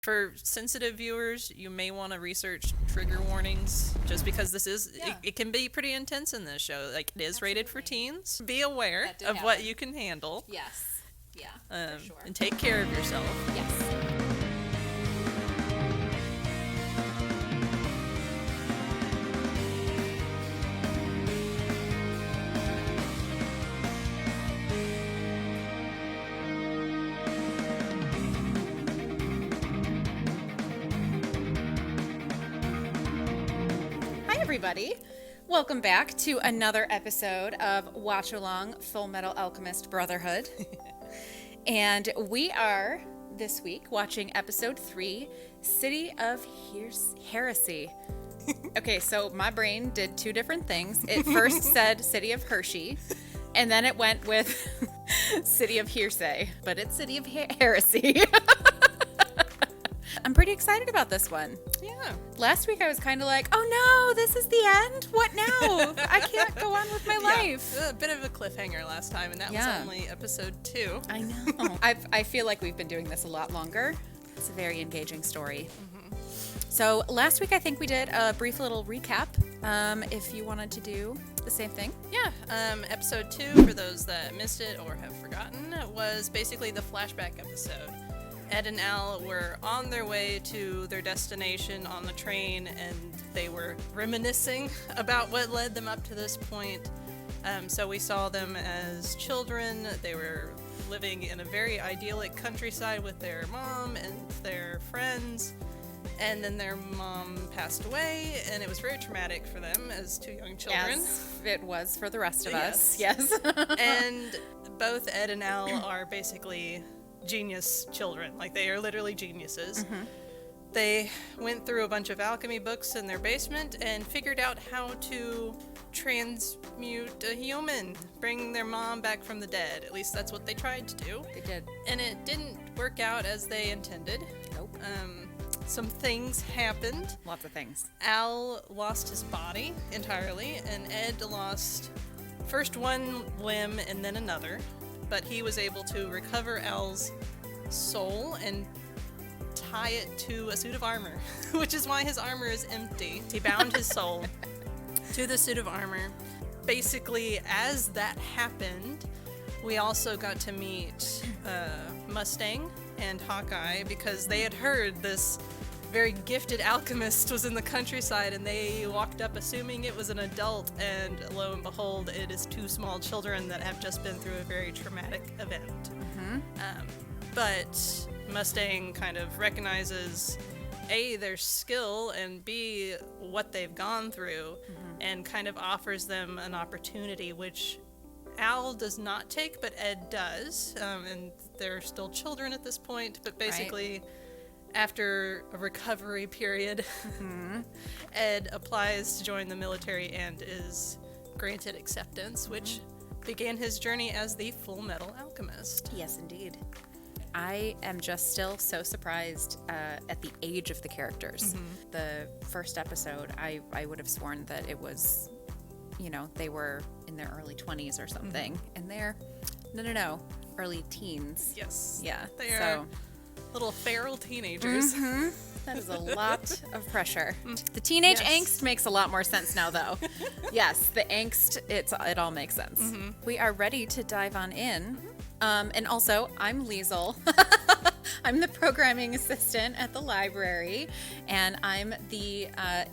For sensitive viewers, you may want to research trigger warnings, just because this is, it can be pretty intense in this show. Like, it is rated for teens. Be aware of what you can handle. Yes. Yeah, for sure. And take care of yourself. Yes. Everybody, welcome back to another episode of Watch Along Fullmetal Alchemist Brotherhood. And we are this week watching episode 3, City of Heresy. Okay, so my brain did two different things. It first said City of Hershey, and then it went with City of Hearsay, but it's City of Heresy. I'm pretty excited about this one. Yeah. Last week I was kind of like, oh no, this is the end? What now? I can't go on with my life. A bit of a cliffhanger last time, and that was only episode 2. I know. I feel like we've been doing this a lot longer. It's a very engaging story. Mm-hmm. So last week I think we did a brief little recap. If you wanted to do the same thing. Yeah. Episode 2, for those that missed it or have forgotten, was basically the flashback episode. Ed and Al were on their way to their destination on the train, and they were reminiscing about what led them up to this point. So we saw them as children. They were living in a very idyllic countryside with their mom and their friends. And then their mom passed away, and it was very traumatic for them as two young children. As it was for the rest of us. Yes. And both Ed and Al are basically genius children. Like, they are literally geniuses. Mm-hmm. They went through a bunch of alchemy books in their basement and figured out how to transmute a human, bring their mom back from the dead. At least that's what they tried to do. They did. And it didn't work out as they intended. Nope. Some things happened. Lots of things. Al lost his body entirely, and Ed lost first one limb and then another. But he was able to recover Al's soul and tie it to a suit of armor, which is why his armor is empty. He bound his soul to the suit of armor. Basically, as that happened, we also got to meet Mustang and Hawkeye, because they had heard this very gifted alchemist was in the countryside, and they walked up assuming it was an adult, and lo and behold, it is two small children that have just been through a very traumatic event. Mm-hmm. But Mustang kind of recognizes A, their skill, and B, what they've gone through, and kind of offers them an opportunity, which Al does not take, but Ed does. And they're still children at this point, but basically... Right. After a recovery period, Ed applies to join the military and is granted acceptance, which began his journey as the Fullmetal Alchemist. Yes, indeed. I am just still so surprised at the age of the characters. Mm-hmm. The first episode, I would have sworn that it was, they were in their early 20s or something. Mm-hmm. And they're, no, early teens. Yes. Yeah. They are little feral teenagers. Mm-hmm. That is a lot of pressure. The teenage angst makes a lot more sense now, though. Yes, the angst, it all makes sense. Mm-hmm. We are ready to dive on in. And also, I'm Liesl. I'm the programming assistant at the library, and I'm the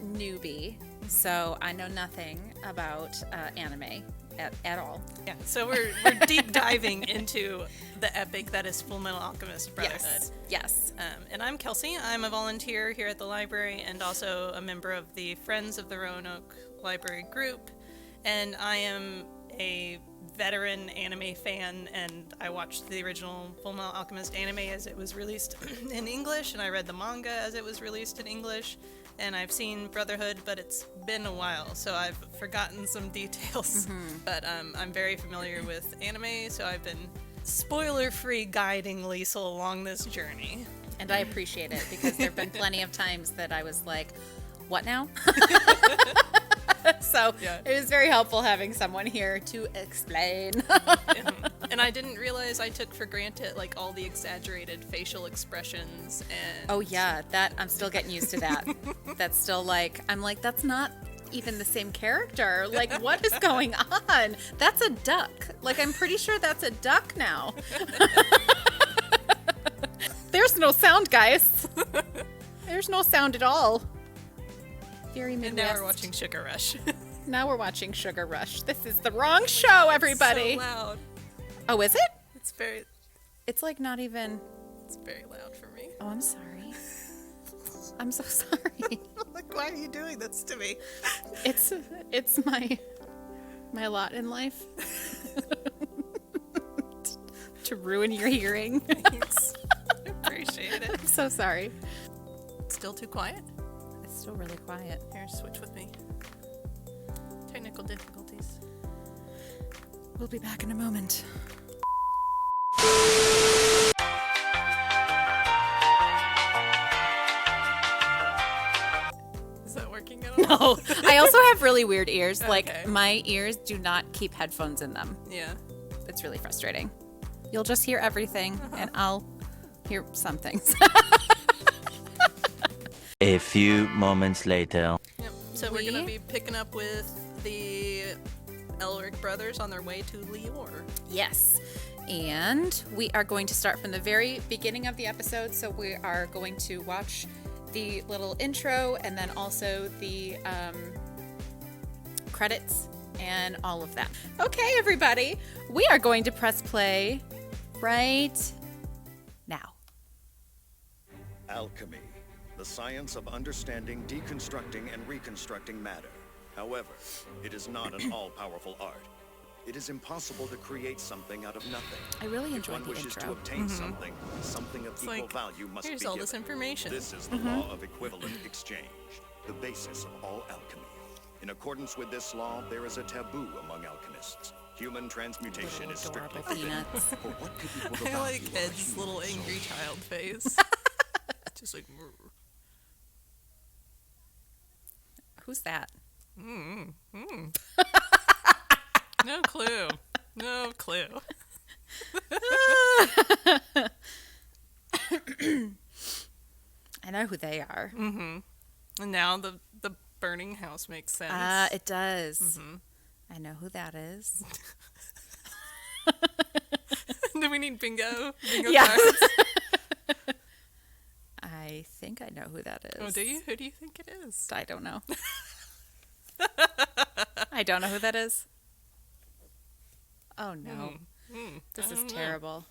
newbie. So I know nothing about anime at all. Yeah, so we're deep diving into the epic that is Fullmetal Alchemist Brotherhood. Yes. And I'm Kelsey. I'm a volunteer here at the library and also a member of the Friends of the Roanoke Library group. And I am a veteran anime fan, and I watched the original Fullmetal Alchemist anime as it was released in English, and I read the manga as it was released in English. And I've seen Brotherhood, but it's been a while, so I've forgotten some details. Mm-hmm. But I'm very familiar with anime, so I've been spoiler-free guiding Liesl along this journey. And I appreciate it, because there have been plenty of times that I was like, what now? So it was very helpful having someone here to explain. And And I didn't realize I took for granted like all the exaggerated facial expressions and Oh yeah, that I'm still getting used to that. That's still like I'm like that's not even the same character. Like what is going on? That's a duck. Like I'm pretty sure that's a duck now. There's no sound, guys. There's no sound at all. Very Midwest. And now we're watching Sugar Rush. Now we're watching Sugar Rush. This is the wrong show, everybody. It's so loud. Oh, is it? It's like not even. It's very loud for me. Oh, I'm sorry. I'm so sorry. Like, why are you doing this to me? It's my lot in life. To ruin your hearing. Thanks. I appreciate it. I'm so sorry. Still too quiet? It's still really quiet. Here, switch with me. Technical difficulties. We'll be back in a moment. Is that working at all? No. I also have really weird ears. Okay. Like, my ears do not keep headphones in them. Yeah. It's really frustrating. You'll just hear everything, and I'll hear some things. A few moments later. Yep. So we're going to be picking up with the Elric brothers on their way to Lior. Yes. And we are going to start from the very beginning of the episode. So we are going to watch the little intro and then also the credits and all of that. Okay, everybody. We are going to press play right now. Alchemy, the science of understanding, deconstructing, and reconstructing matter. However, it is not an all-powerful art. It is impossible to create something out of nothing. I really If enjoyed one the wishes to intro. obtain something of It's equal like, value must here's be all given. this information. This is the law of equivalent exchange, the basis of all alchemy. In accordance with this law, there is a taboo among alchemists. Human transmutation is strictly Adorable forbidden. peanuts. For what could equal the I value like of a Ed's human little soul? angry child face. Just like, Who's that? no clue. No clue. I know who they are. And now the burning house makes sense. It does. I know who that is. Do we need bingo? Bingo Yeah. cards? I think I know who that is. Oh, do you? Who do you think it is? I don't know. I don't know who that is. Oh no. This is terrible.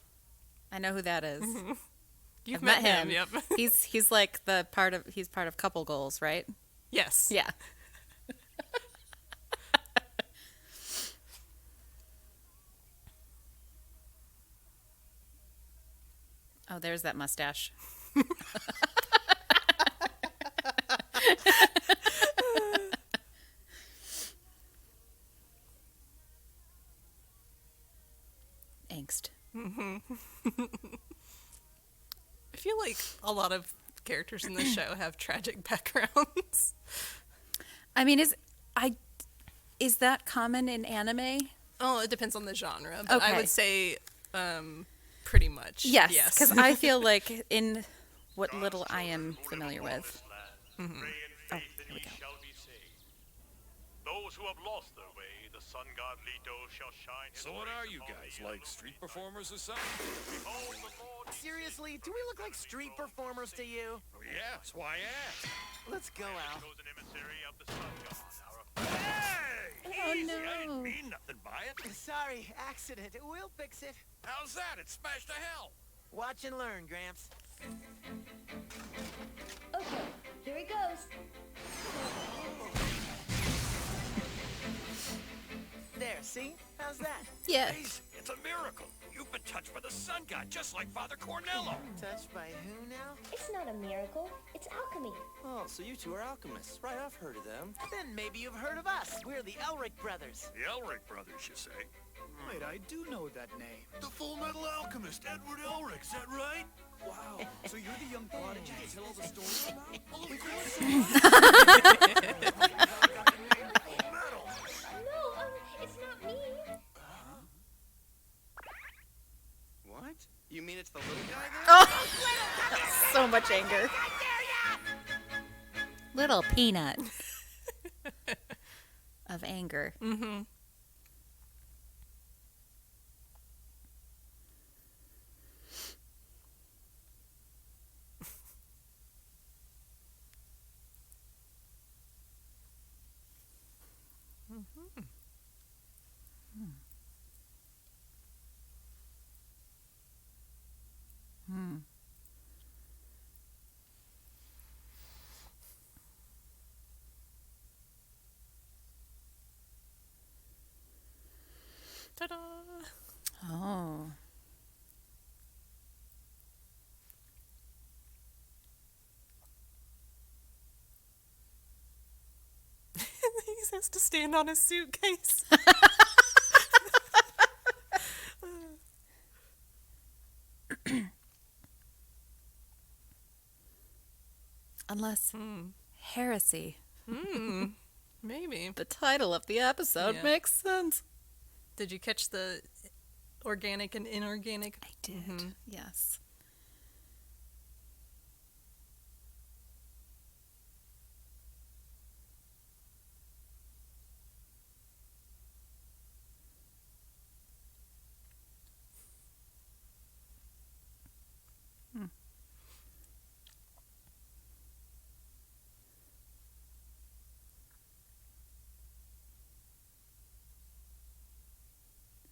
I know who that is. You've I've met him. Yep. He's like he's part of Couple Goals, right? Yes. Yeah. Oh, there's that mustache. Angst. I feel like a lot of characters in this show have tragic backgrounds. I mean, is that common in anime? Oh, it depends on the genre, but I Okay. would say pretty much. Yes, because I feel like in what little I am familiar with. Oh, here we go. Those who have lost their way, the sun god Leto shall shine. So what are you guys, like street performers or something? Behold the Lord. Seriously, do we look like street performers to you? Oh, yeah, that's why I asked. Let's go, Al. Chosen emissary of the sun god. Hey! Oh, Easy, no. I didn't mean nothing by it. Sorry, accident. We'll fix it. How's that? It smashed to hell. Watch and learn, Gramps. Okay, here it goes. There, see? How's that? Yeah. Amazing. It's a miracle. You've been touched by the sun god, just like Father Cornello. Touched by who now? It's not a miracle, it's alchemy. Oh, so you two are alchemists. Right, I've heard of them. Then maybe you've heard of us. We're the Elric brothers. The Elric brothers, you say? Wait, I do know that name. The Fullmetal Alchemist, Edward Elric, is that right? Wow. So you're the young prodigy they tell all the stories about? Well, of course. No, it's not me. Little peanut of anger. Mm-hmm. Ta-da! Oh. He has to stand on his suitcase. Unless heresy, Maybe. the title of the episode, Yeah. makes sense. Did you catch the organic and inorganic? I did, yes.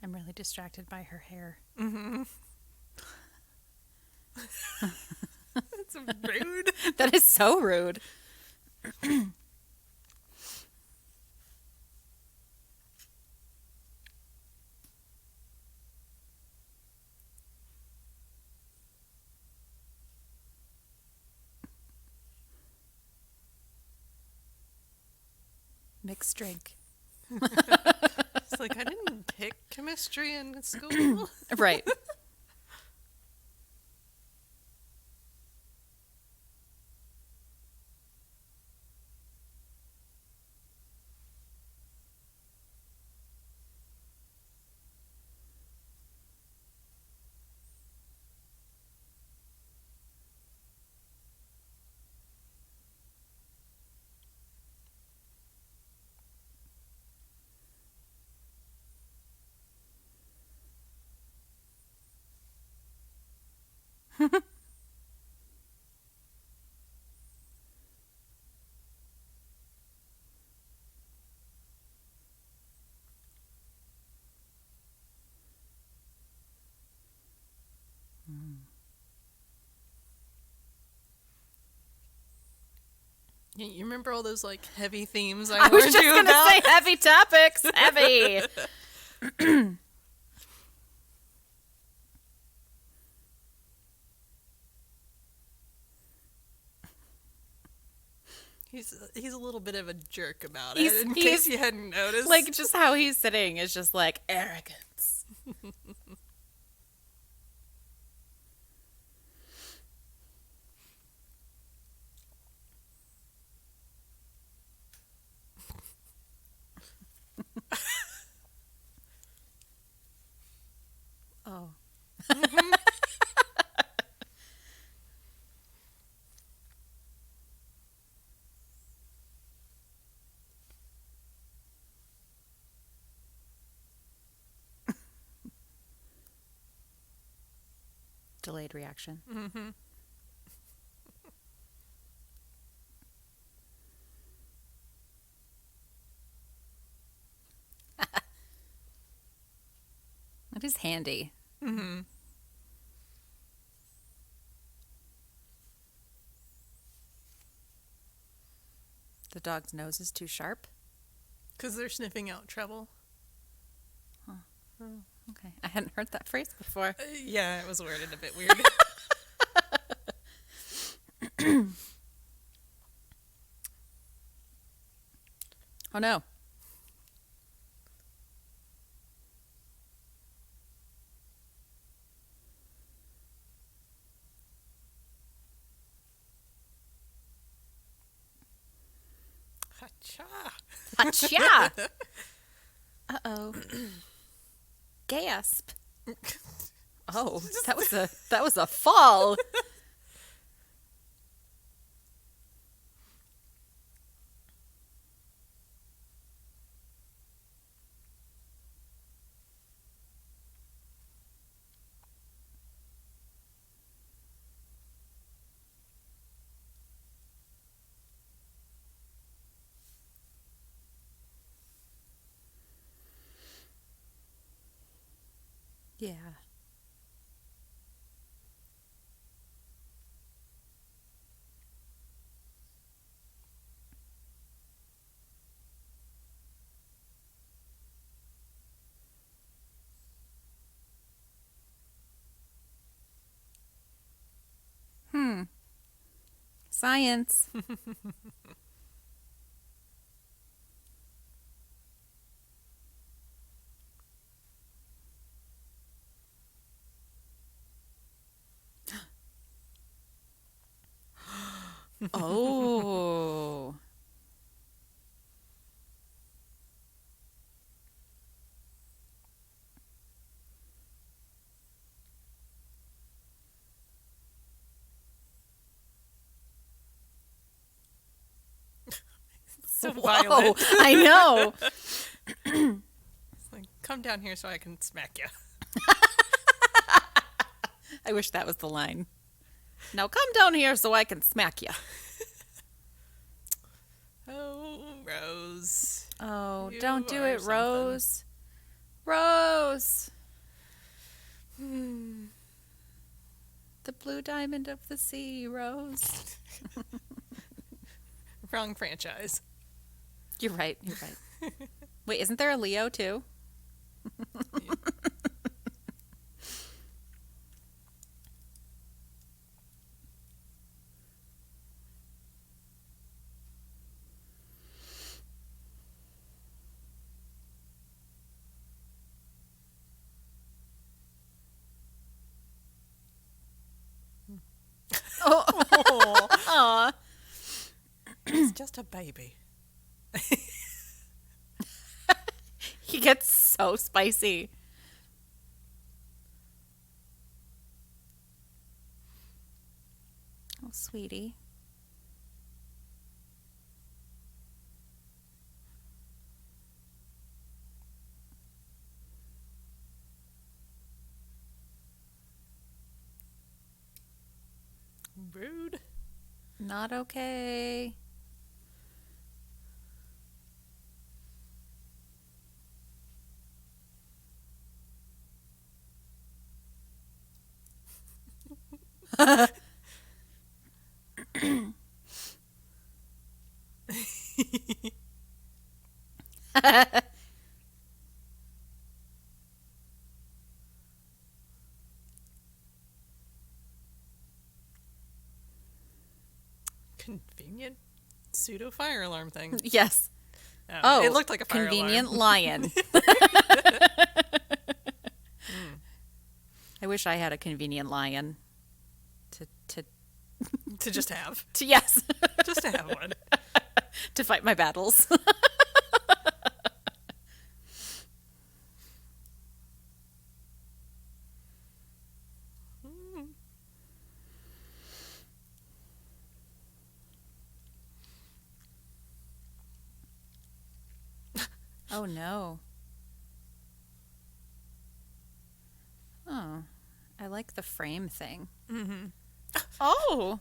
I'm really distracted by her hair. Mm-hmm. That's rude. That is so rude. Mixed drink. It's like, I didn't pick chemistry in school. Right. You remember all those like heavy themes I I was warned just you going to about? say heavy topics. Heavy. He's a little bit of a jerk about He's- it, in he's- case you hadn't noticed. Like, just how he's sitting is just like arrogance. Oh. Delayed reaction. Mm-hmm. That is handy. Mm-hmm. The dog's nose is too sharp. Because they're sniffing out trouble. Okay. I hadn't heard that phrase before. Yeah, it was worded a bit weird. Oh no. Hacha. Achia! Uh-oh. Gasp. Oh, that was a fall. Yeah. Science. Oh. So Whoa, violent. I know. It's like, come down here so I can smack you. I wish that was the line. Now come down here so I can smack you. Oh, Rose. Oh, You don't do are it, something. Rose. Rose. The blue diamond of the sea, Rose. Wrong franchise. You're right. You're right. Wait, isn't there a Leo too? Oh, Aw. it's just a baby. He gets so spicy. Oh, sweetie. Rude. Not okay. Convenient pseudo fire alarm thing. Yes. Oh, it looked like a fire convenient alarm. lion. I wish I had a convenient lion. To just have. Yes. Just to have one. To fight my battles. Oh no. Oh, I like the frame thing. Mm-hmm. Oh,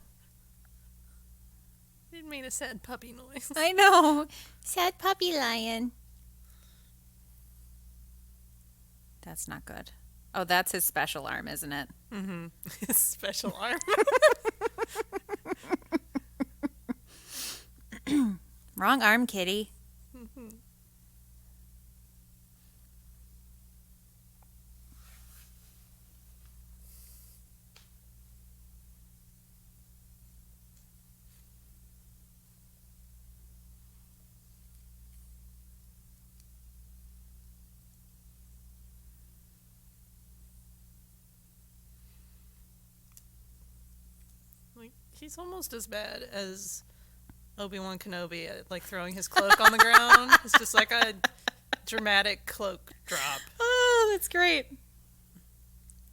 It made a sad puppy noise. I know. Sad puppy lion. That's not good. Oh, that's his special arm, isn't it? Mm-hmm. His special arm. Wrong arm, kitty. Like, he's almost as bad as Obi-Wan Kenobi at, like, throwing his cloak on the ground. It's just like a dramatic cloak drop. Oh, that's great.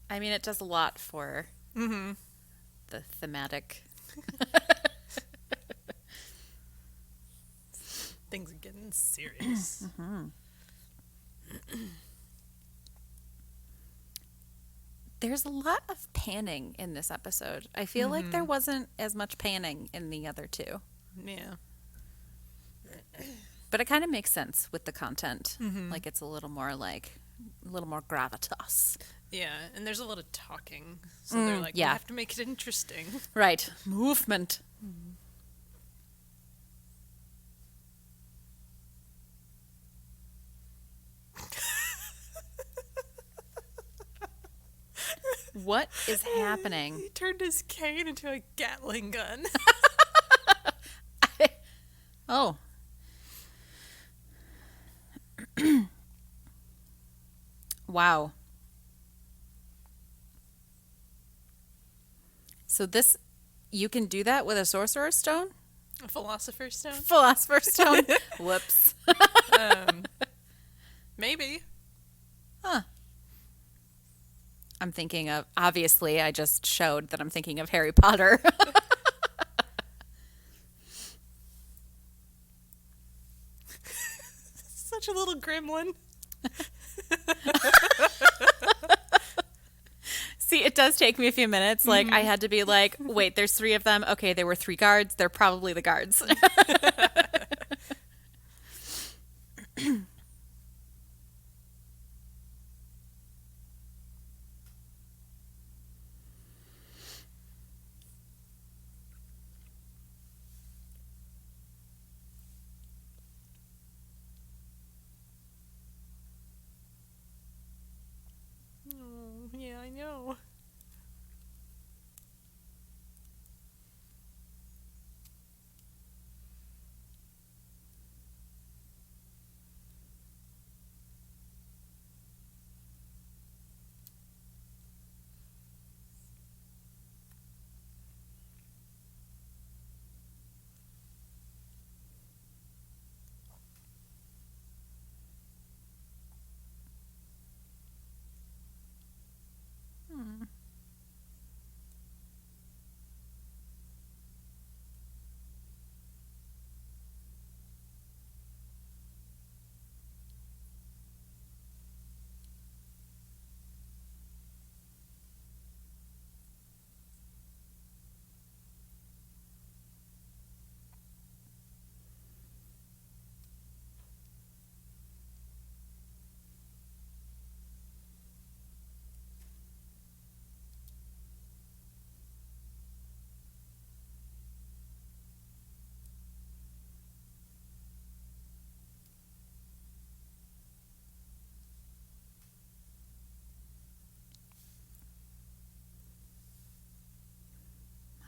I mean, it does a lot for the thematic. Things are getting serious. There's a lot of panning in this episode. I feel like there wasn't as much panning in the other two. Yeah. But it kind of makes sense with the content. Like it's a little more gravitas. Yeah, and there's a lot of talking. So they're like, yeah. we have to make it interesting. Right. Movement. What is happening? He turned his cane into a Gatling gun. Oh. Wow. So this, you can do that with a sorcerer's stone? A philosopher's stone? Philosopher's stone? Whoops. Maybe. Huh. I'm thinking of, obviously, I just showed that I'm thinking of Harry Potter. Such a little gremlin. See, it does take me a few minutes. Like, I had to be like, wait, there's 3 of them. Okay, there were 3 guards. They're probably the guards. Oh, yeah, I know.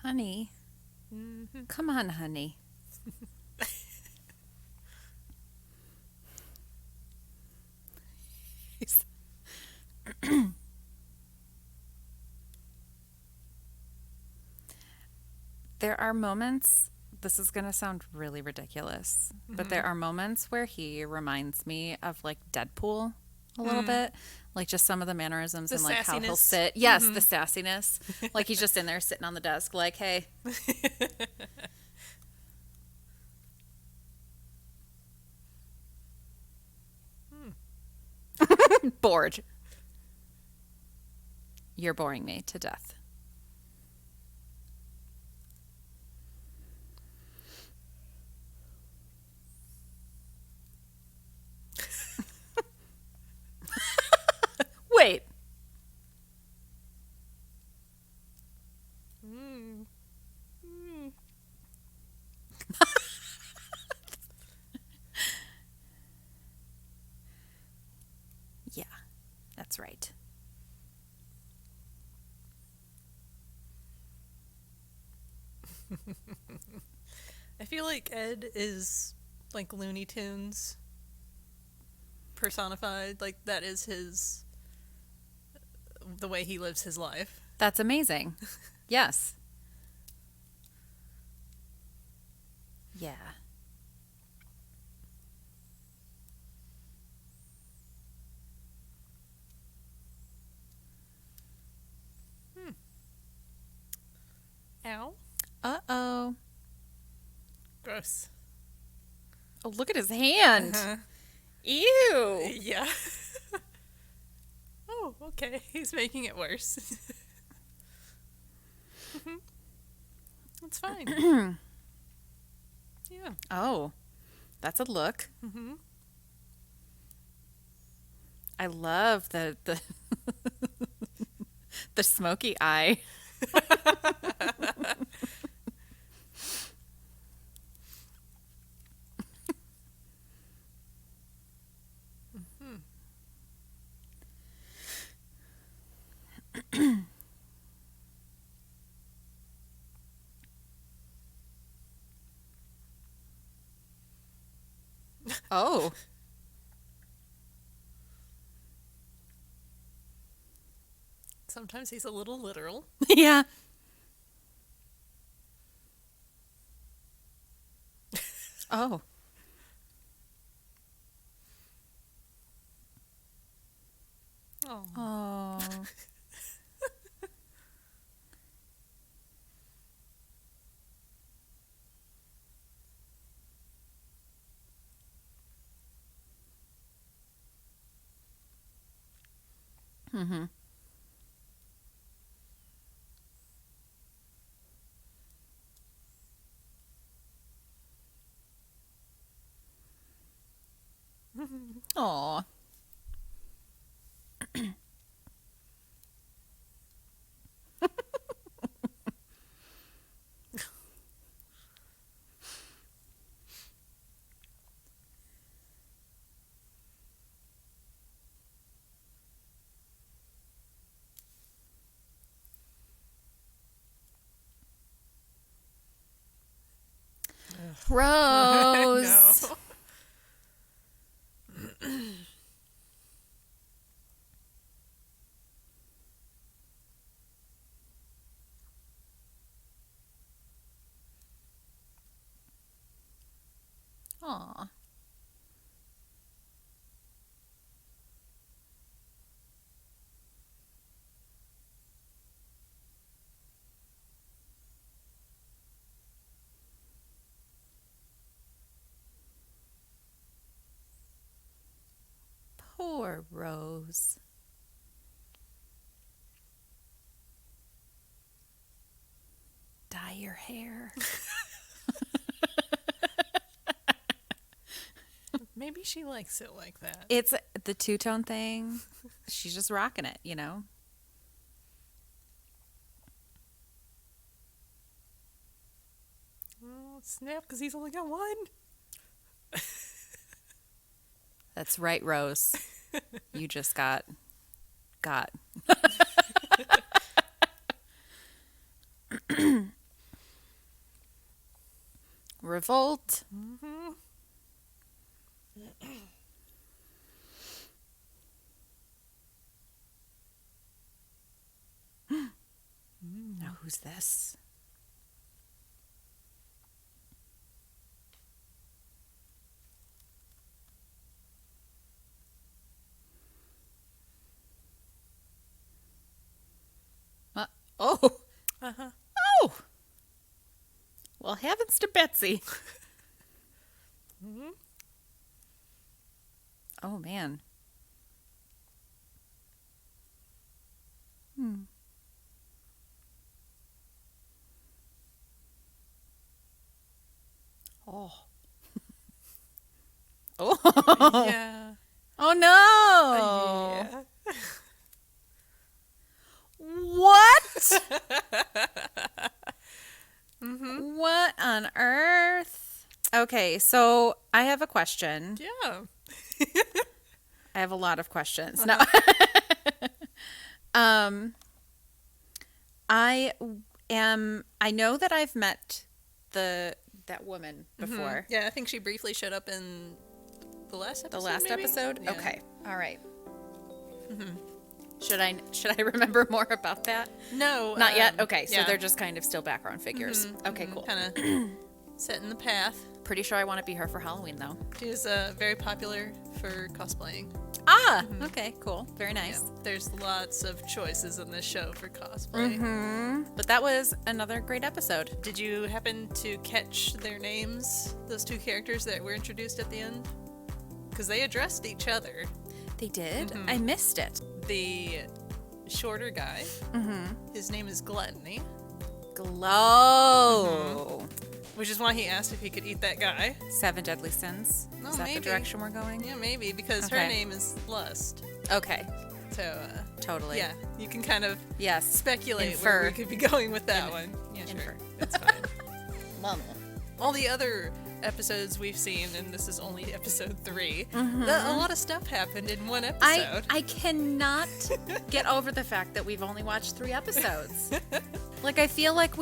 Honey. Come on, honey. There are moments, this is going to sound really ridiculous, but there are moments where he reminds me of like Deadpool a little bit. Like just some of the mannerisms The and like how he'll sassiness. sit. Yes, the sassiness. Like he's just in there sitting on the desk like, hey. Bored. You're boring me to death. Wait. Yeah, that's right. I feel like Ed is like Looney Tunes personified. Like that is the way he lives his life. That's amazing. Yes. Yeah. Ow. Uh-oh. Gross. Oh, look at his hand. Ew. Yeah. Oh, okay. He's making it worse. It's fine. Yeah. Oh, that's a look. I love the The smoky eye. Oh. Sometimes he's a little literal. Yeah. Oh. Oh. Oh. Mm-hmm. Aw. Rose. No. Aw. Poor Rose. Dye your hair. Maybe she likes it like that. It's the two-tone thing. She's just rocking it, you know? Oh, snap, because he's only got one. That's right, Rose. You just got. Revolt. Mm-hmm. Now who's this? Oh. Uh-huh. Oh. Well, heavens to Betsy. Mm-hmm. Oh, man. Oh. Oh. Yeah. Oh, no. Yeah. What? What on earth? Okay, so I have a question. Yeah. I have a lot of questions. Uh-huh. No. I know that I've met that woman before. Yeah, I think she briefly showed up in the last episode. The last maybe? episode? Yeah. Okay. All right. Should I remember more about that? No. Not yet? Okay, so yeah. they're just kind of still background figures. Okay, cool. Kind of setting the path. Pretty sure I want to be her for Halloween, though. She's very popular for cosplaying. Ah! Okay, cool. Very nice. Yeah, there's lots of choices in this show for cosplay. But that was another great episode. Did you happen to catch their names, those two characters that were introduced at the end? Because they addressed each other. They did? I missed it. The shorter guy, his name is Gluttony. Glow. Which is why he asked if he could eat that guy. 7 Deadly Sins. Is that maybe. the direction we're going? Yeah, maybe, because her Okay. name is Lust. Okay. So, totally. Yeah, you can kind of Yes. speculate Infer. where we could be going with that one. Yeah, sure. Infer. That's fine. Mama. All the other episodes we've seen, and this is only episode 3, a lot of stuff happened in one episode. I cannot get over the fact that we've only watched 3 episodes. Like, I feel like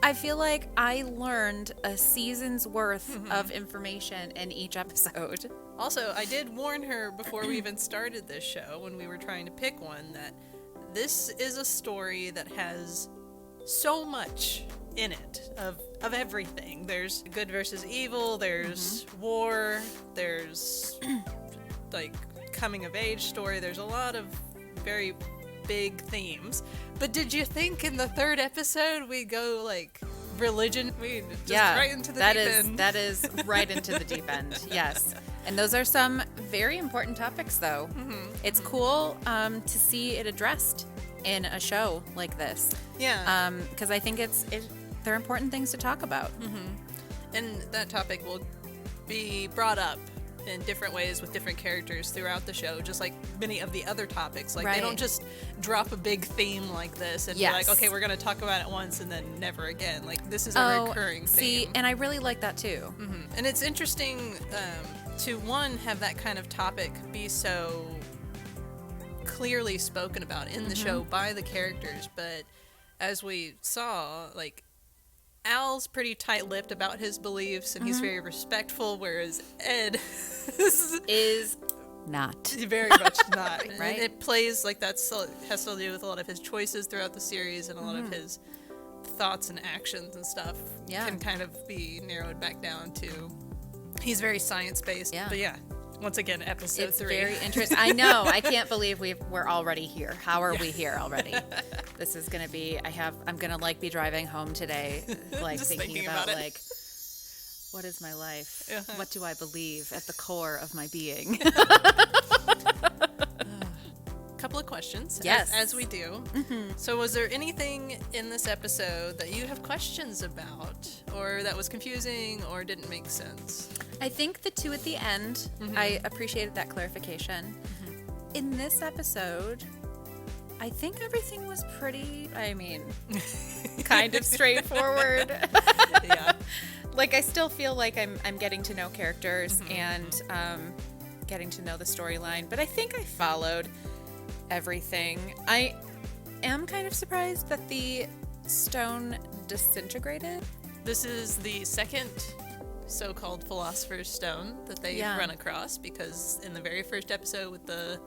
I feel like I learned a season's worth of information in each episode. Also, I did warn her before we even started this show, when we were trying to pick one, that this is a story that has so much in it of everything. There's good versus evil, there's war, there's like coming of age story. There's a lot of very big themes. But did you think in the 3rd episode we'd go like religion? We just right into the deep end. That is right into the deep end. Yes. And those are some very important topics, though. It's cool to see it addressed in a show like this. Yeah. Because I think they're important things to talk about. And that topic will be brought up in different ways with different characters throughout the show, just like many of the other topics. Like, they don't just drop a big theme like this and be like, okay, we're going to talk about it once and then never again. Like, this is a recurring theme. See, and I really like that too. And it's interesting to, one, have that kind of topic be so clearly spoken about in the show by the characters, but as we saw, like, Al's pretty tight-lipped about his beliefs, and he's very respectful, whereas Ed is not. Very much not. Right? And it plays like that has to do with a lot of his choices throughout the series, and a lot of his thoughts and actions and stuff can kind of be narrowed back down to he's very science-based. Yeah. But yeah, once again, episode 3. It's very interesting. I know. I can't believe we're already here. How are we here already? This is gonna be. I'm gonna like be driving home today, like thinking about like, what is my life? What do I believe at the core of my being? Couple of questions. Yes. As we do. So was there anything in this episode that you have questions about, or that was confusing, or didn't make sense? I think the 2 at the end, I appreciated that clarification. In this episode, I think everything was pretty, kind of straightforward. Yeah. Like, I still feel like I'm getting to know characters and getting to know the storyline, but I think I followed everything. I am kind of surprised that the stone disintegrated. This is the second so-called Philosopher's Stone that they've run across, because in the very first episode with the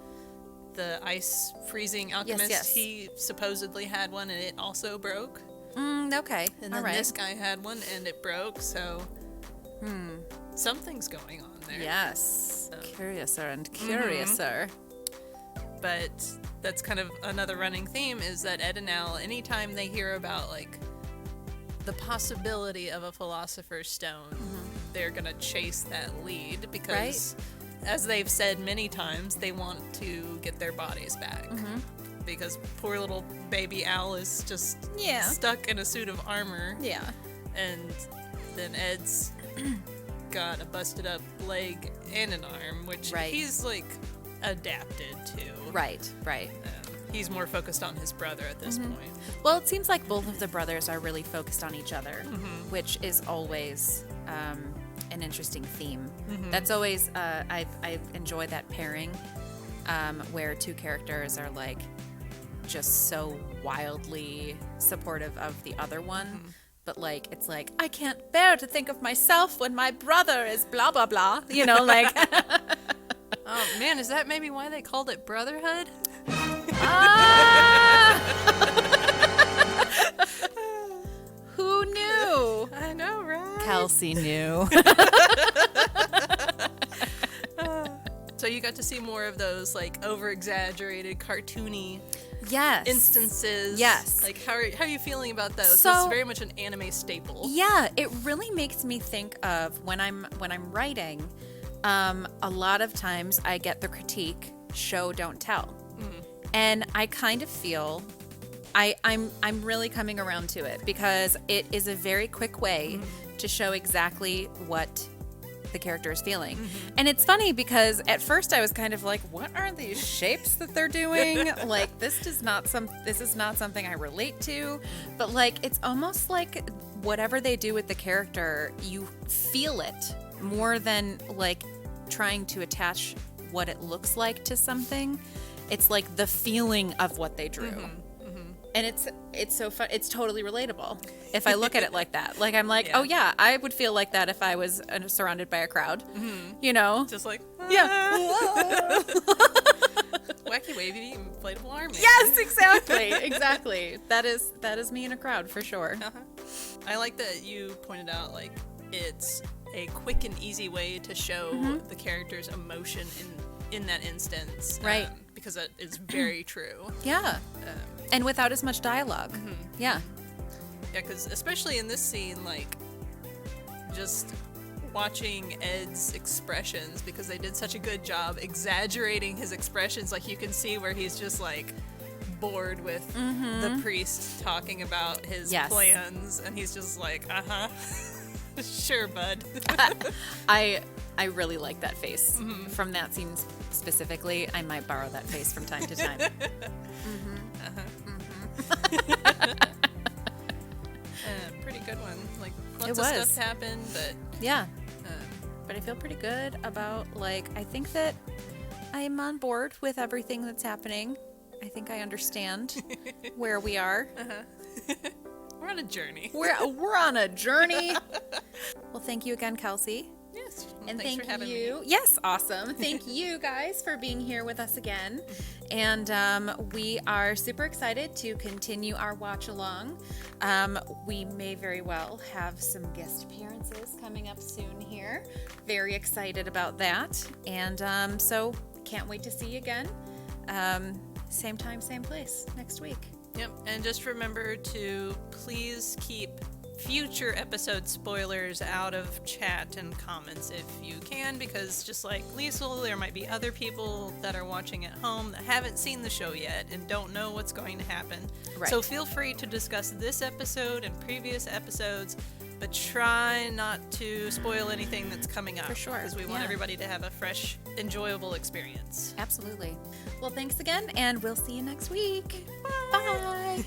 ice freezing alchemist, he supposedly had one and it also broke. Okay. And then this guy had one and it broke, so something's going on there. Yes. Curiouser and curiouser. But that's kind of another running theme, is that Ed and Al, anytime they hear about like the possibility of a Philosopher's Stone, they're gonna chase that lead, because as they've said many times, they want to get their bodies back. Because poor little baby Al is just stuck in a suit of armor. Yeah. And then Ed's got a busted up leg and an arm, which he's like adapted to. Right. He's more focused on his brother at this point. Well, it seems like both of the brothers are really focused on each other, which is always an interesting theme. That's always, I enjoy that pairing where 2 characters are like just so wildly supportive of the other one. But like, it's like, I can't bear to think of myself when my brother is blah, blah, blah. You know, like. Oh man, is that maybe why they called it Brotherhood? Who knew? I know, right? Kelsey knew. So you got to see more of those like over-exaggerated, cartoony Yes. instances. Yes. Like, how are you feeling about those? So, it's very much an anime staple. Yeah, it really makes me think of when I'm writing. A lot of times I get the critique, show don't tell, and I kind of feel I'm really coming around to it, because it is a very quick way to show exactly what the character is feeling. And it's funny because at first I was kind of like, what are these shapes that they're doing? Like, this is not something I relate to. But like, it's almost like whatever they do with the character, you feel it more than like trying to attach what it looks like to something. It's like the feeling of what they drew. And it's so fun. It's totally relatable if I look at it like that. Like, I'm like, oh yeah, I would feel like that if I was surrounded by a crowd, you know? Just like, Yeah. wacky wavy inflatable army. Yes, exactly. That is me in a crowd for sure. I like that you pointed out, like, it's a quick and easy way to show the character's emotion in that instance. Right. Because it is very true. Yeah. And without as much dialogue. Yeah. Yeah, because especially in this scene, like, just watching Ed's expressions, because they did such a good job exaggerating his expressions. Like, you can see where he's just, like, bored with the priest talking about his plans, and he's just like, sure, bud. I really like that face from that scene specifically. I might borrow that face from time to time. Pretty good one. Like, lots It of was. stuff happened, but Yeah. But I feel pretty good about, like, I think that I am on board with everything that's happening. I think I understand where we are. we're on a journey. We're on a journey. Well, thank you again, Kelsey. Yes. And thanks thank for having you. me. Yes, awesome. Thank you guys for being here with us again. And we are super excited to continue our watch along. We may very well have some guest appearances coming up soon here. Very excited about that. And so can't wait to see you again. Same time, same place next week. Yep. And just remember to please keep future episode spoilers out of chat and comments if you can, because just like Liesl, there might be other people that are watching at home that haven't seen the show yet and don't know what's going to happen. Right. So feel free to discuss this episode and previous episodes, but try not to spoil anything that's coming up. For sure, Because we want everybody to have a fresh, enjoyable experience. Absolutely. Well, thanks again, and we'll see you next week. Bye.